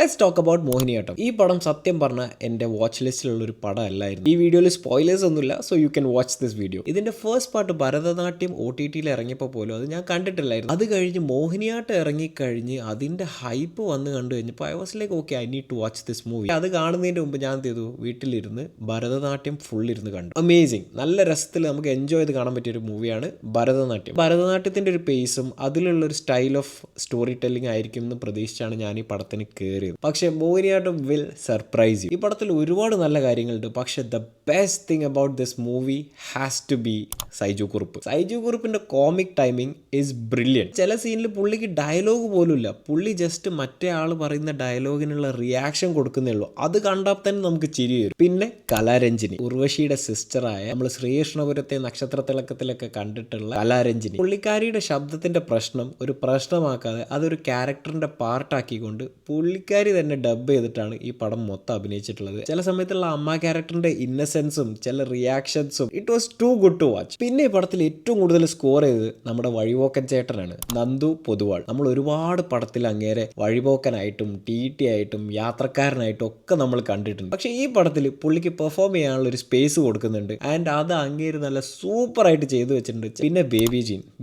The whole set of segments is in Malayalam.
Let's talk about Mohiniyattam. ഈ പടം സത്യം പറഞ്ഞാൽ എൻ്റെ വാച്ച് ലിസ്റ്റിലുള്ള ഒരു പടം അല്ലായിരുന്നു. ഈ വീഡിയോയിൽ സ്പോയിലേഴ്സ് ഒന്നുമില്ല, so you can watch this video. ഇതിന്റെ ഫസ്റ്റ് പാർട്ട് ഭരതനാട്യം OTT ഇറങ്ങിയപ്പോൾ പോലും അത് ഞാൻ കണ്ടിട്ടില്ലായിരുന്നു. അത് കഴിഞ്ഞ് മോഹിനിയാട്ടം ഇറങ്ങിക്കഴിഞ്ഞ് അതിന്റെ ഹൈപ്പ് വന്ന് കണ്ടു കഴിഞ്ഞപ്പോൾ I was like okay, I need to watch this movie. അത് കാണുന്നതിന് മുമ്പ് ഞാൻ എന്ത് ചെയ്തു, വീട്ടിലിരുന്ന് ഭരതനാട്യം ഫുൾ ഇരുന്ന് കണ്ടു. അമേസിങ്, നല്ല രസത്തിൽ നമുക്ക് എൻജോയ് ചെയ്ത് കാണാൻ പറ്റിയ ഒരു മൂവിയാണ് ഭരതനാട്യം. ഭരതനാട്യത്തിന്റെ ഒരു പേസും അതിലുള്ള ഒരു സ്റ്റൈൽ ഓഫ് സ്റ്റോറി ടെല്ലിംഗ് ആയിരിക്കും എന്ന് പ്രതീക്ഷിച്ചാണ് ഞാൻ ഈ പടത്തിന് കയറിയത്. പക്ഷെ മോഹിനിയാട്ടം വിൽ സർപ്രൈസ് യു. ഈ പടത്തിൽ ഒരുപാട് നല്ല കാര്യങ്ങളുണ്ട്, പക്ഷെ the best thing about this movie has to be Saiju Kurup. Saiju കുറുപ്പിന്റെ കോമിക് ടൈമിംഗ് ഈസ് ബ്രില്യൻറ്റ്. ചില സീനിൽ പുള്ളിക്ക് ഡയലോഗ് പോലും ഇല്ല, പുള്ളി ജസ്റ്റ് മറ്റേ ആൾ പറയുന്ന ഡയലോഗിനുള്ള റിയാക്ഷൻ കൊടുക്കുന്നേ ഉള്ളൂ. അത് കണ്ടാൽ തന്നെ നമുക്ക് ചിരി വരും. പിന്നെ കലാരഞ്ജിനി, ഉർവശിയുടെ സിസ്റ്ററായ നമ്മൾ ശ്രീകൃഷ്ണപുരത്തെ നക്ഷത്രത്തിളക്കത്തിലൊക്കെ കണ്ടിട്ടുള്ള കലാരഞ്ജിനി, പുള്ളിക്കാരിയുടെ ശബ്ദത്തിന്റെ പ്രശ്നം ഒരു പ്രശ്നമാക്കാതെ അതൊരു ക്യാരക്ടറിന്റെ പാർട്ടാക്കിക്കൊണ്ട് പുള്ളിക്കാരി തന്നെ ഡബ് ചെയ്തിട്ടാണ് ഈ പടം മൊത്തം അഭിനയിച്ചിട്ടുള്ളത്. ചില സമയത്തുള്ള അമ്മ ക്യാരക്ടറിന്റെ ഇന്നസെൻസും ചില റിയാക്ഷൻസും it was too good to watch. പിന്നെ ഈ പടത്തിൽ ഏറ്റവും കൂടുതൽ സ്കോർ ചെയ്തത് നമ്മുടെ വഴിപോക്കൻ ചേട്ടനാണ്, നന്ദു പൊതുവാൾ. നമ്മൾ ഒരുപാട് പടത്തിൽ അങ്ങേരെ വഴിപോക്കനായിട്ടും TT ആയിട്ടും യാത്രക്കാരനായിട്ടും ഒക്കെ നമ്മൾ കണ്ടിട്ടുണ്ട്. പക്ഷേ ഈ പടത്തിൽ പുള്ളിക്ക് പെർഫോം ചെയ്യാനുള്ള ഒരു സ്പേസ് കൊടുക്കുന്നുണ്ട് ആൻഡ് അത് അങ്ങേര് നല്ല സൂപ്പറായിട്ട് ചെയ്തു വെച്ചിട്ടുണ്ട്. പിന്നെ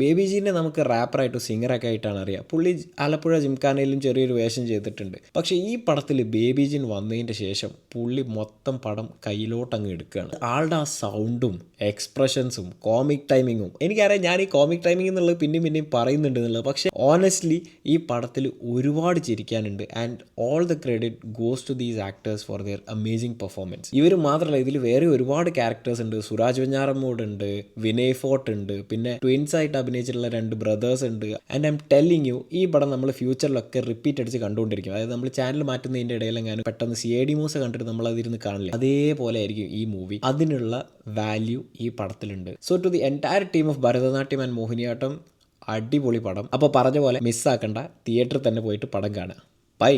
ബേബി ജീനെ നമുക്ക് റാപ്പറായിട്ടും സിംഗറൊക്കെ ആയിട്ടാണ് അറിയാം. പുള്ളി ആലപ്പുഴ ജിംഖാനയിലും ചെറിയൊരു വേഷം ചെയ്തിട്ടുണ്ട്. പക്ഷേ ഈ പടത്തിൽ ബേബി ജീൻ വന്നതിൻ്റെ ശേഷം പുള്ളി മൊത്തം പടം കയ്യിലോട്ടങ്ങ് എടുക്കുകയാണ്. ആളുടെ ആ സൗണ്ടും എക്സ്പ്രഷൻസും കോമിക് ടൈമിങ്ങും, എനിക്കറിയാം ഞാൻ ഈ കോമിക് ടൈമിംഗ് എന്നുള്ളത് പിന്നെയും പറയുന്നുണ്ട് എന്നുള്ളത്, പക്ഷേ ഓണസ്റ്റ്ലി ഈ പടത്തിൽ ഒരുപാട് ചിരിക്കാനുണ്ട് and all the credit goes to these actors for their amazing performance. ഇവർ മാത്രമല്ല, ഇതിൽ വേറെ ഒരുപാട് ക്യാരക്ടേഴ്സ് ഉണ്ട്. സുരാജ് വെഞ്ഞാറമ്മൂട് ഉണ്ട്, വിനയ് ഫോർട്ട് ഉണ്ട്, പിന്നെ ട്വിൻസ് ആയിട്ട് അഭിനയിച്ചിട്ടുള്ള 2 ബ്രദേഴ്സ് ഉണ്ട്. And I M telling you, ഈ പടം നമ്മൾ ഫ്യൂച്ചറിലൊക്കെ റിപ്പീറ്റ് അടിച്ച് കണ്ടുകൊണ്ടിരിക്കും. അതായത് നമ്മൾ ചാനൽ മാറ്റുന്നതിൻ്റെ ഇടയിലെങ്ങാനും പെട്ടെന്ന് CID മൂസ കണ്ടിട്ട് നമ്മൾ അതിരുന്ന് കാണില്ല, അതേപോലെ ആയിരിക്കും ഈ മൂവി. അതിനുള്ള വാല്യൂ ഈ പടത്തിലുണ്ട്. So to the entire team of Bharatanatyam and Mohiniyattam, അടിപൊളി പടം. അപ്പോൾ പറഞ്ഞ പോലെ മിസ്സാക്കണ്ട, തിയേറ്ററിൽ തന്നെ പോയിട്ട് പടം കാണുക. ബൈ.